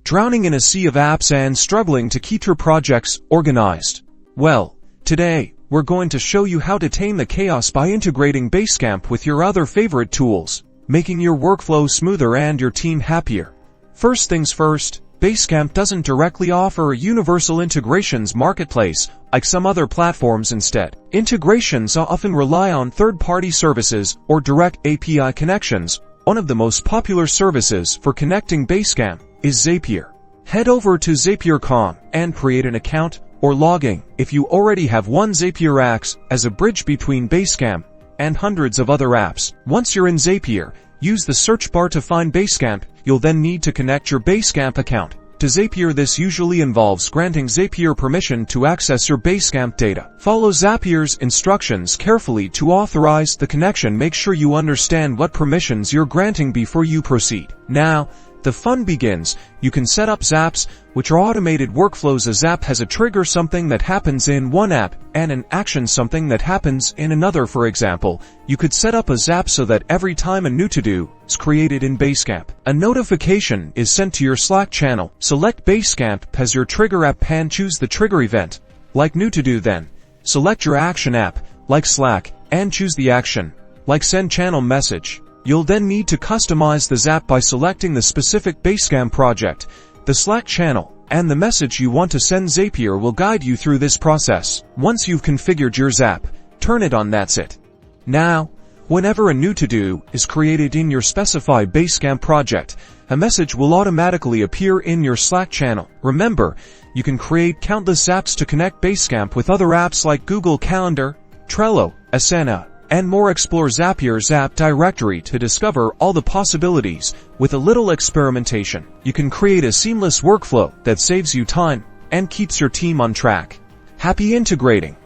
Drowning in a sea of apps and struggling to keep your projects organized? Well, today, we're going to show you how to tame the chaos by integrating Basecamp with your other favorite tools, making your workflow smoother and your team happier. First things first, Basecamp doesn't directly offer a universal integrations marketplace like some other platforms. Instead, integrations often rely on third-party services or direct API connections. One of the most popular services for connecting Basecamp is Zapier. Head over to Zapier.com and create an account or login. If you already have one, Zapier acts as a bridge between Basecamp and hundreds of other apps. Once you're in Zapier, use the search bar to find Basecamp. You'll then need to connect your Basecamp account to Zapier. This usually involves granting Zapier permission to access your Basecamp data. Follow Zapier's instructions carefully to authorize the connection. Make sure you understand what permissions you're granting before you proceed. Now, the fun begins. You can set up Zaps, which are automated workflows. A Zap has a trigger, something that happens in one app, and an action, something that happens in another. For example, you could set up a Zap so that every time a new to-do is created in Basecamp, a notification is sent to your Slack channel. Select Basecamp as your trigger app and choose the trigger event, like new to-do. Then, select your action app, like Slack, and choose the action, like send channel message. You'll then need to customize the Zap by selecting the specific Basecamp project, the Slack channel, and the message you want to send. Zapier will guide you through this process. Once you've configured your Zap, turn it on. That's it. Now, whenever a new to-do is created in your specified Basecamp project, a message will automatically appear in your Slack channel. Remember, you can create countless Zaps to connect Basecamp with other apps like Google Calendar, Trello, Asana, and more. Explore Zapier's app directory to discover all the possibilities. With a little experimentation, you can create a seamless workflow that saves you time and keeps your team on track. Happy integrating!